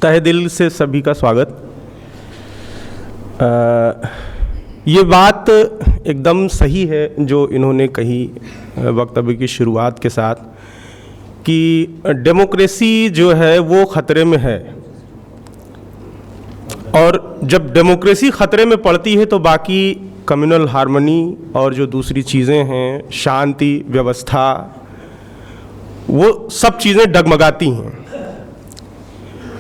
तहे दिल से सभी का स्वागत। ये बात एकदम सही है जो इन्होंने कही वक्तव्य की शुरुआत के साथ कि डेमोक्रेसी जो है वो खतरे में है, और जब डेमोक्रेसी खतरे में पड़ती है तो बाकी कम्युनल हार्मनी और जो दूसरी चीज़ें हैं, शांति व्यवस्था, वो सब चीज़ें डगमगाती हैं।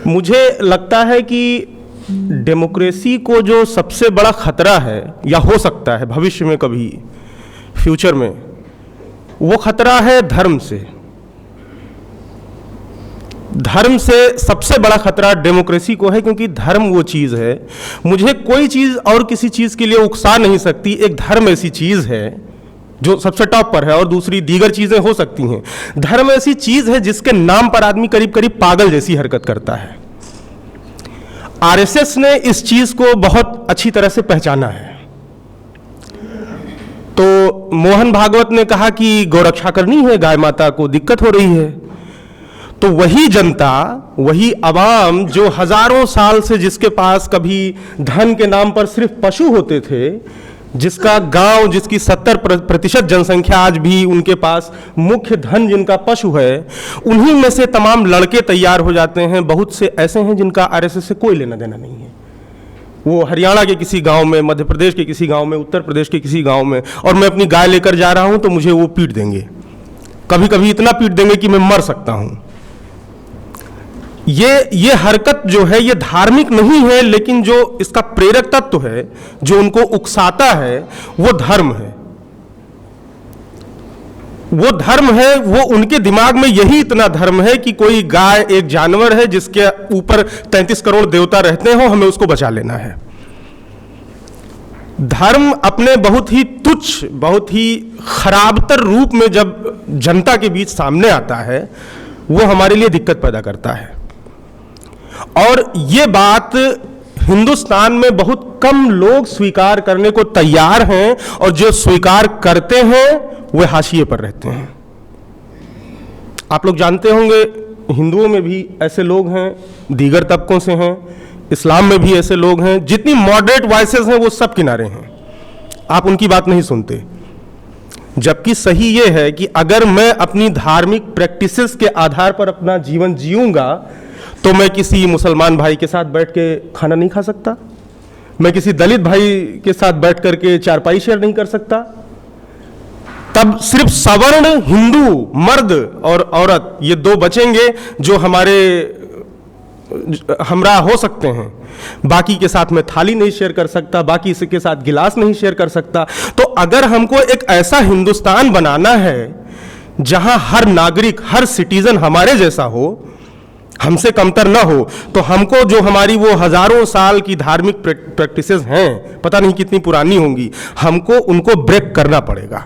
मुझे लगता है कि डेमोक्रेसी को जो सबसे बड़ा खतरा है या हो सकता है भविष्य में कभी फ्यूचर में, वो खतरा है धर्म से। धर्म से सबसे बड़ा खतरा डेमोक्रेसी को है, क्योंकि धर्म वो चीज़ है, मुझे कोई चीज़ और किसी चीज़ के लिए उकसा नहीं सकती। एक धर्म ऐसी चीज़ है जो सबसे टॉप पर है, और दूसरी दीगर चीज़ें हो सकती हैं। धर्म ऐसी चीज़ है जिसके नाम पर आदमी करीब करीब पागल जैसी हरकत करता है। आरएसएस ने इस चीज़ को बहुत अच्छी तरह से पहचाना है। तो मोहन भागवत ने कहा कि गौरक्षा करनी है, गाय माता को दिक्कत हो रही है। तो वही जनता, वही अवाम जो हजारों साल से जिसके पास कभी धन के नाम पर सिर्फ पशु होते थे, जिसका गांव, जिसकी 70% जनसंख्या आज भी उनके पास मुख्य धन जिनका पशु है, उन्हीं में से तमाम लड़के तैयार हो जाते हैं। बहुत से ऐसे हैं जिनका आरएसएस से कोई लेना देना नहीं है। वो हरियाणा के किसी गांव में, मध्य प्रदेश के किसी गांव में, उत्तर प्रदेश के किसी गांव में, और मैं अपनी गाय लेकर जा रहा हूं तो मुझे वो पीट देंगे, कभी कभी इतना पीट देंगे कि मैं मर सकता हूं। ये हरकत जो है ये धार्मिक नहीं है, लेकिन जो इसका प्रेरक तत्व है, जो उनको उकसाता है, वो धर्म है। वो धर्म है, वो उनके दिमाग में यही इतना धर्म है कि कोई गाय एक जानवर है जिसके ऊपर 33 करोड़ देवता रहते हो, हमें उसको बचा लेना है। धर्म अपने बहुत ही तुच्छ, बहुत ही खराबतर रूप में जब जनता के बीच सामने आता है, वो हमारे लिए दिक्कत पैदा करता है। और ये बात हिंदुस्तान में बहुत कम लोग स्वीकार करने को तैयार हैं, और जो स्वीकार करते हैं वे हाशिए पर रहते हैं। आप लोग जानते होंगे हिंदुओं में भी ऐसे लोग हैं, दीगर तबकों से हैं, इस्लाम में भी ऐसे लोग हैं। जितनी मॉडरेट वॉइसेस हैं वो सब किनारे हैं, आप उनकी बात नहीं सुनते। जबकि सही ये है कि अगर मैं अपनी धार्मिक प्रैक्टिसेस के आधार पर अपना जीवन जीऊंगा तो मैं किसी मुसलमान भाई के साथ बैठ के खाना नहीं खा सकता, मैं किसी दलित भाई के साथ बैठ करके चारपाई शेयर नहीं कर सकता। तब सिर्फ सवर्ण हिंदू मर्द और औरत, ये दो बचेंगे जो हमारे हमरा हो सकते हैं। बाकी के साथ मैं थाली नहीं शेयर कर सकता, बाकी के साथ गिलास नहीं शेयर कर सकता। तो अगर हमको एक ऐसा हिंदुस्तान बनाना है जहां हर नागरिक, हर सिटीजन हमारे जैसा हो, हमसे कमतर ना हो, तो हमको जो हमारी वो हजारों साल की धार्मिक प्रैक्टिसेस हैं, पता नहीं कितनी पुरानी होंगी, हमको उनको ब्रेक करना पड़ेगा।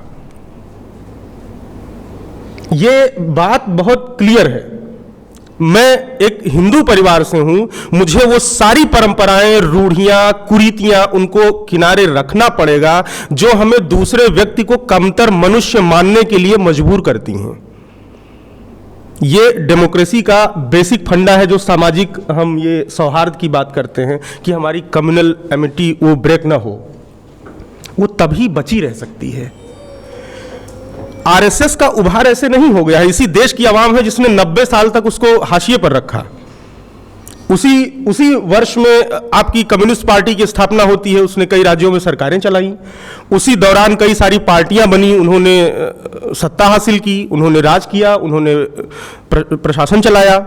ये बात बहुत क्लियर है। मैं एक हिंदू परिवार से हूं, मुझे वो सारी परंपराएं, रूढ़ियां, कुरीतियां, उनको किनारे रखना पड़ेगा जो हमें दूसरे व्यक्ति को कमतर मनुष्य मानने के लिए मजबूर करती हैं। ये डेमोक्रेसी का बेसिक फंडा है, जो सामाजिक, हम ये सौहार्द की बात करते हैं कि हमारी कम्युनल एमिटी वो ब्रेक ना हो, वो तभी बची रह सकती है। आरएसएस का उभार ऐसे नहीं हो गया है। इसी देश की आवाम है जिसने 90 साल तक उसको हाशिए पर रखा। उसी वर्ष में आपकी कम्युनिस्ट पार्टी की स्थापना होती है, उसने कई राज्यों में सरकारें चलाई। उसी दौरान कई सारी पार्टियां बनी, उन्होंने सत्ता हासिल की, उन्होंने राज किया, उन्होंने प्रशासन चलाया।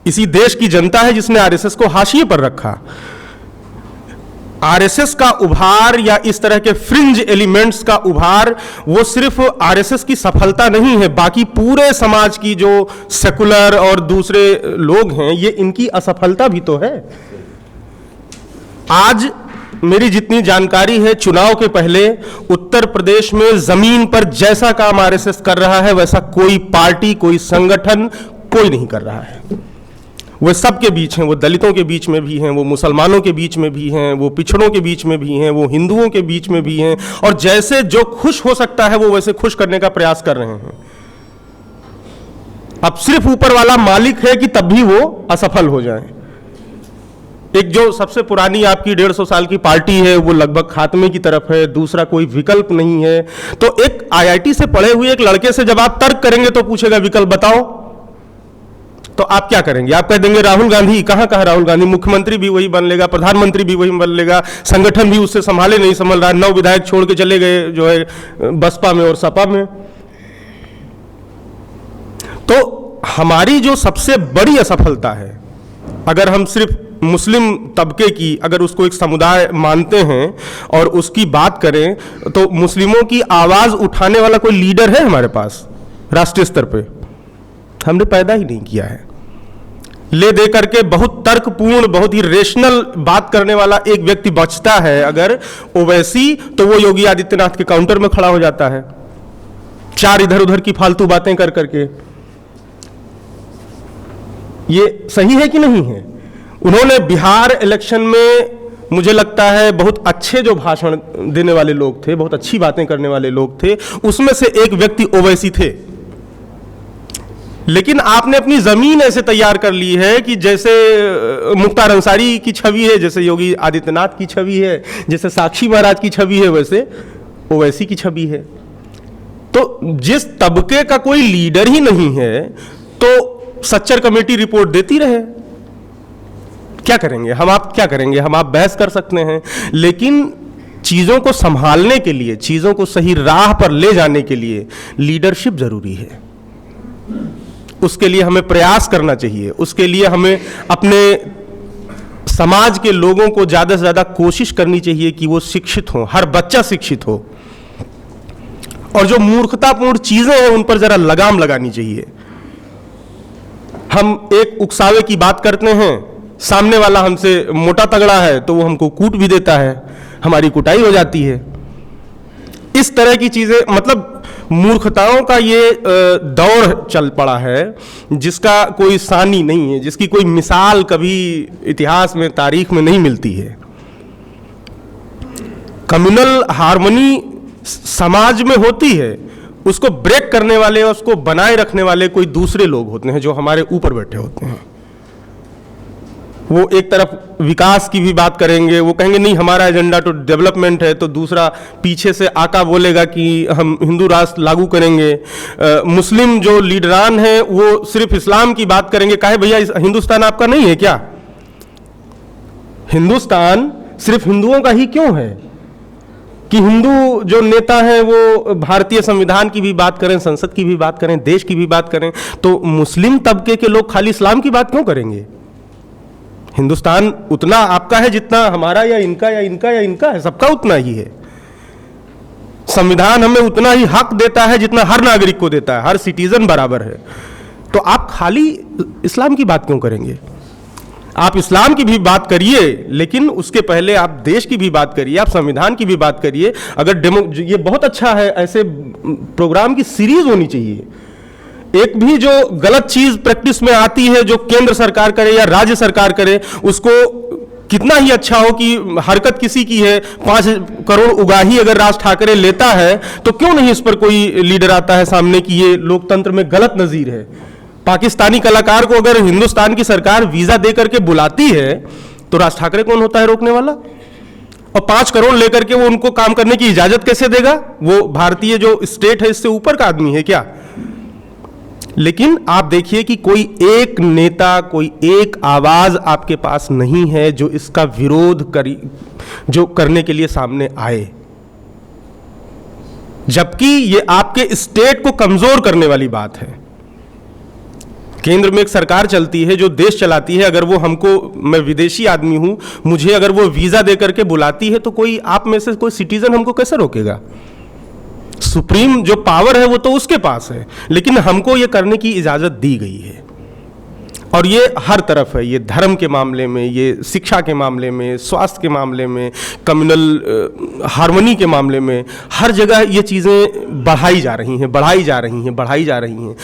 इसी देश की जनता है जिसने आरएसएस को हाशिए पर रखा। आरएसएस का उभार या इस तरह के फ्रिंज एलिमेंट्स का उभार, वो सिर्फ आरएसएस की सफलता नहीं है, बाकी पूरे समाज की जो सेकुलर और दूसरे लोग हैं, ये इनकी असफलता भी तो है। आज मेरी जितनी जानकारी है, चुनाव के पहले उत्तर प्रदेश में जमीन पर जैसा काम आरएसएस कर रहा है, वैसा कोई पार्टी, कोई संगठन, कोई नहीं कर रहा है। वो सबके बीच हैं, वो दलितों के बीच में भी हैं, वो मुसलमानों के बीच में भी हैं, वो पिछड़ों के बीच में भी हैं, वो हिंदुओं के बीच में भी हैं, और जैसे जो खुश हो सकता है वो वैसे खुश करने का प्रयास कर रहे हैं। अब सिर्फ ऊपर वाला मालिक है कि तब भी वो असफल हो जाए। एक जो सबसे पुरानी आपकी 150 साल की पार्टी है वो लगभग खात्मे की तरफ है, दूसरा कोई विकल्प नहीं है। तो एक आईआईटी से पढ़े हुए एक लड़के से जब आप तर्क करेंगे तो पूछेगा विकल्प बताओ, तो आप क्या करेंगे? आप कह देंगे राहुल गांधी। कहां राहुल गांधी? मुख्यमंत्री भी वही बन लेगा, प्रधानमंत्री भी वही बन लेगा, संगठन भी उससे संभाले नहीं संभल रहा, 9 विधायक छोड़ के चले गए जो है बसपा में और सपा में। तो हमारी जो सबसे बड़ी असफलता है, अगर हम सिर्फ मुस्लिम तबके की, अगर उसको एक समुदाय मानते हैं और उसकी बात करें, तो मुस्लिमों की आवाज उठाने वाला कोई लीडर है हमारे पास राष्ट्रीय स्तर पे? हमने पैदा ही नहीं किया है। ले दे करके बहुत तर्कपूर्ण, बहुत ही रेशनल बात करने वाला एक व्यक्ति बचता है अगर ओवैसी, तो वो योगी आदित्यनाथ के काउंटर में खड़ा हो जाता है, 4 इधर उधर की फालतू बातें कर करके। ये सही है कि नहीं है? उन्होंने बिहार इलेक्शन में, मुझे लगता है बहुत अच्छे जो भाषण देने वाले लोग थे, बहुत अच्छी बातें करने वाले लोग थे, उसमें से एक व्यक्ति ओवैसी थे। लेकिन आपने अपनी जमीन ऐसे तैयार कर ली है कि जैसे मुख्तार अंसारी की छवि है, जैसे योगी आदित्यनाथ की छवि है, जैसे साक्षी महाराज की छवि है, वैसे ओवैसी की छवि है। तो जिस तबके का कोई लीडर ही नहीं है, तो सच्चर कमेटी रिपोर्ट देती रहे। क्या करेंगे हम? आप क्या करेंगे हम? आप बहस कर सकते हैं, लेकिन चीजों को संभालने के लिए, चीजों को सही राह पर ले जाने के लिए लीडरशिप जरूरी है। उसके लिए हमें प्रयास करना चाहिए, उसके लिए हमें अपने समाज के लोगों को ज्यादा से ज्यादा कोशिश करनी चाहिए कि वो शिक्षित हों, हर बच्चा शिक्षित हो, और जो मूर्खतापूर्ण चीजें हैं उन पर जरा लगाम लगानी चाहिए। हम एक उकसावे की बात करते हैं, सामने वाला हमसे मोटा तगड़ा है तो वो हमको कूट भी देता है, हमारी कुटाई हो जाती है। इस तरह की चीजें, मतलब मूर्खताओं का ये दौर चल पड़ा है जिसका कोई सानी नहीं है, जिसकी कोई मिसाल कभी इतिहास में, तारीख में नहीं मिलती है। कम्युनल हार्मनी समाज में होती है, उसको ब्रेक करने वाले, उसको बनाए रखने वाले कोई दूसरे लोग होते हैं जो हमारे ऊपर बैठे होते हैं। वो एक तरफ विकास की भी बात करेंगे, वो कहेंगे नहीं हमारा एजेंडा तो डेवलपमेंट है, तो दूसरा पीछे से आका बोलेगा कि हम हिंदू राष्ट्र लागू करेंगे। मुस्लिम जो लीडरान हैं वो सिर्फ इस्लाम की बात करेंगे। काहे भैया, हिंदुस्तान आपका नहीं है क्या? हिंदुस्तान सिर्फ हिंदुओं का ही क्यों है कि हिंदू जो नेता हैं वो भारतीय संविधान की भी बात करें, संसद की भी बात करें, देश की भी बात करें, तो मुस्लिम तबके के लोग खाली इस्लाम की बात क्यों करेंगे? हिंदुस्तान उतना आपका है जितना हमारा या इनका या इनका या इनका है, सबका उतना ही है। संविधान हमें उतना ही हक देता है जितना हर नागरिक को देता है, हर सिटीजन बराबर है। तो आप खाली इस्लाम की बात क्यों करेंगे? आप इस्लाम की भी बात करिए, लेकिन उसके पहले आप देश की भी बात करिए, आप संविधान की भी बात करिए। अगर ये बहुत अच्छा है, ऐसे प्रोग्राम की सीरीज होनी चाहिए। एक भी जो गलत चीज प्रैक्टिस में आती है, जो केंद्र सरकार करे या राज्य सरकार करे, उसको कितना ही अच्छा हो कि हरकत किसी की है, 5 करोड़ उगाही अगर राज ठाकरे लेता है, तो क्यों नहीं इस पर कोई लीडर आता है सामने कि ये लोकतंत्र में गलत नजीर है। पाकिस्तानी कलाकार को अगर हिंदुस्तान की सरकार वीजा दे करके बुलाती है, तो राज ठाकरे कौन होता है रोकने वाला? और 5 करोड़ लेकर के वो उनको काम करने की इजाजत कैसे देगा? वो भारतीय जो स्टेट है इससे ऊपर का आदमी है क्या? लेकिन आप देखिए कि कोई एक नेता, कोई एक आवाज आपके पास नहीं है जो इसका विरोध जो करने के लिए सामने आए, जबकि ये आपके स्टेट को कमजोर करने वाली बात है। केंद्र में एक सरकार चलती है जो देश चलाती है, अगर वो हमको, मैं विदेशी आदमी हूं, मुझे अगर वो वीजा दे करके बुलाती है, तो कोई आप में से कोई सिटीजन हमको कैसे रोकेगा? सुप्रीम जो पावर है वो तो उसके पास है, लेकिन हमको ये करने की इजाजत दी गई है। और ये हर तरफ है, ये धर्म के मामले में, ये शिक्षा के मामले में, स्वास्थ्य के मामले में, कम्युनल हार्मनी के मामले में, हर जगह ये चीज़ें बढ़ाई जा रही हैं, बढ़ाई जा रही हैं, बढ़ाई जा रही हैं।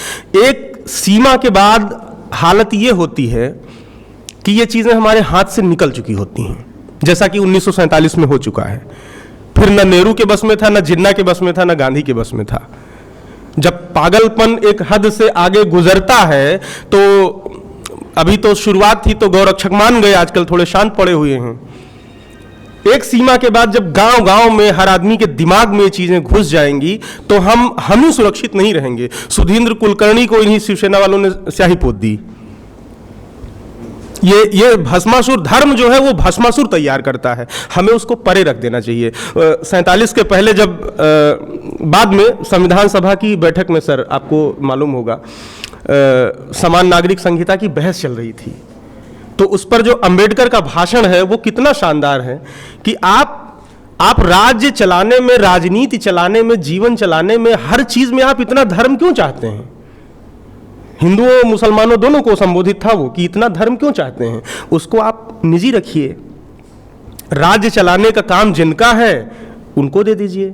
एक सीमा के बाद हालत ये होती है कि ये चीज़ें हमारे हाथ से निकल चुकी होती हैं, जैसा कि 1947 में हो चुका है। फिर न नेहरू के बस में था, न जिन्ना के बस में था, न गांधी के बस में था। जब पागलपन एक हद से आगे गुजरता है तो अभी तो शुरुआत थी तो गौरक्षक मान गए, आजकल थोड़े शांत पड़े हुए हैं। एक सीमा के बाद जब गांव गांव में हर आदमी के दिमाग में ये चीजें घुस जाएंगी तो हम ही सुरक्षित नहीं रहेंगे। सुधींद्र कुलकर्णी को इन्हीं शिवसेना वालों ने स्याही पोत दी। ये भस्मासुर धर्म जो है वो भस्मासुर तैयार करता है, हमें उसको परे रख देना चाहिए। 47 के पहले जब बाद में संविधान सभा की बैठक में, सर आपको मालूम होगा, समान नागरिक संहिता की बहस चल रही थी, तो उस पर जो अंबेडकर का भाषण है वो कितना शानदार है कि आप राज्य चलाने में, राजनीति चलाने में, जीवन चलाने में, हर चीज में आप इतना धर्म क्यों चाहते हैं? हिंदुओं मुसलमानों दोनों को संबोधित था वो कि इतना धर्म क्यों चाहते हैं? उसको आप निजी रखिए। राज्य चलाने का काम जिनका है उनको दे दीजिए,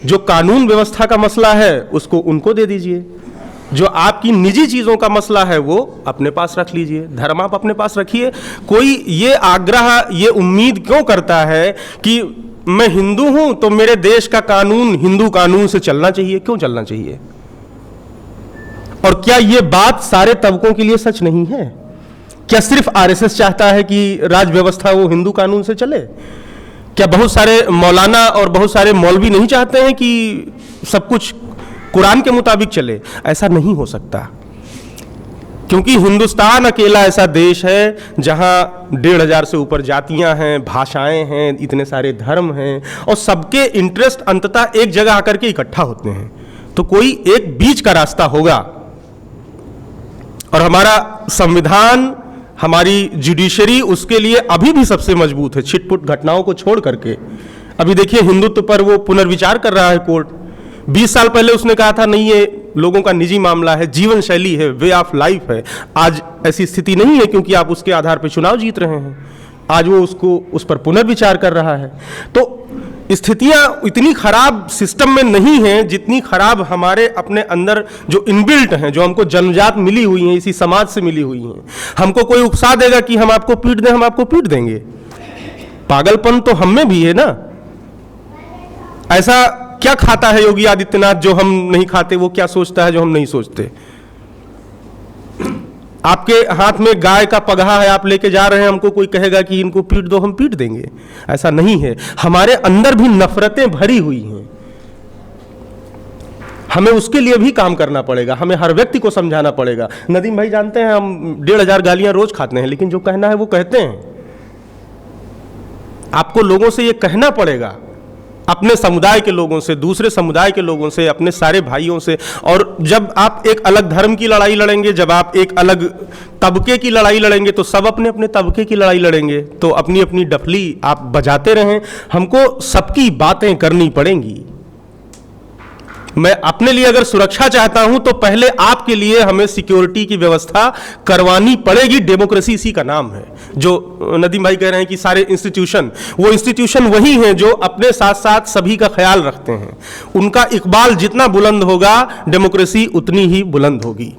जो कानून व्यवस्था का मसला है उसको उनको दे दीजिए, जो आपकी निजी चीजों का मसला है वो अपने पास रख लीजिए, धर्म आप अपने पास रखिए। कोई ये आग्रह, ये उम्मीद क्यों करता है कि मैं हिंदू हूं तो मेरे देश का कानून हिंदू कानून से चलना चाहिए? क्यों चलना चाहिए? और क्या ये बात सारे तबकों के लिए सच नहीं है? क्या सिर्फ आरएसएस चाहता है कि राज व्यवस्था वो हिंदू कानून से चले? क्या बहुत सारे मौलाना और बहुत सारे मौलवी नहीं चाहते हैं कि सब कुछ कुरान के मुताबिक चले? ऐसा नहीं हो सकता, क्योंकि हिंदुस्तान अकेला ऐसा देश है जहां 1500 से ऊपर जातियां हैं, भाषाएं हैं, इतने सारे धर्म हैं और सबके इंटरेस्ट अंततः एक जगह आकर के इकट्ठा होते हैं। तो कोई एक बीच का रास्ता होगा। और हमारा संविधान, हमारी जुडिशरी उसके लिए अभी भी सबसे मजबूत है, छिटपुट घटनाओं को छोड़ करके। अभी देखिए हिंदुत्व पर वो पुनर्विचार कर रहा है कोर्ट। 20 साल पहले उसने कहा था नहीं ये लोगों का निजी मामला है, जीवन शैली है, वे ऑफ लाइफ है। आज ऐसी स्थिति नहीं है, क्योंकि आप उसके आधार पर चुनाव जीत रहे हैं। आज वो उसको उस पर पुनर्विचार कर रहा है। तो स्थितियां इतनी खराब सिस्टम में नहीं हैं जितनी खराब हमारे अपने अंदर जो इनबिल्ट हैं, जो हमको जन्मजात मिली हुई हैं, इसी समाज से मिली हुई हैं। हमको कोई उकसा देगा कि हम आपको पीट दें, हम आपको पीट देंगे। पागलपन तो हम में भी है ना। ऐसा क्या खाता है योगी आदित्यनाथ जो हम नहीं खाते? वो क्या सोचता है जो हम नहीं सोचते? आपके हाथ में गाय का पगहा है, आप लेके जा रहे हैं, हमको कोई कहेगा कि इनको पीट दो, हम पीट देंगे? ऐसा नहीं है। हमारे अंदर भी नफरतें भरी हुई हैं, हमें उसके लिए भी काम करना पड़ेगा, हमें हर व्यक्ति को समझाना पड़ेगा। नदीम भाई जानते हैं हम 1500 गालियां रोज खाते हैं, लेकिन जो कहना है वो कहते हैं। आपको लोगों से ये कहना पड़ेगा, अपने समुदाय के लोगों से, दूसरे समुदाय के लोगों से, अपने सारे भाइयों से। और जब आप एक अलग धर्म की लड़ाई लड़ेंगे, जब आप एक अलग तबके की लड़ाई लड़ेंगे, तो सब अपने अपने तबके की लड़ाई लड़ेंगे। तो अपनी अपनी डफली आप बजाते रहें, हमको सबकी बातें करनी पड़ेंगी। मैं अपने लिए अगर सुरक्षा चाहता हूं तो पहले आपके लिए हमें सिक्योरिटी की व्यवस्था करवानी पड़ेगी। डेमोक्रेसी इसी का नाम है। जो नदीम भाई कह रहे हैं कि सारे इंस्टीट्यूशन, वो इंस्टीट्यूशन वही हैं जो अपने साथ साथ सभी का ख्याल रखते हैं। उनका इकबाल जितना बुलंद होगा, डेमोक्रेसी उतनी ही बुलंद होगी।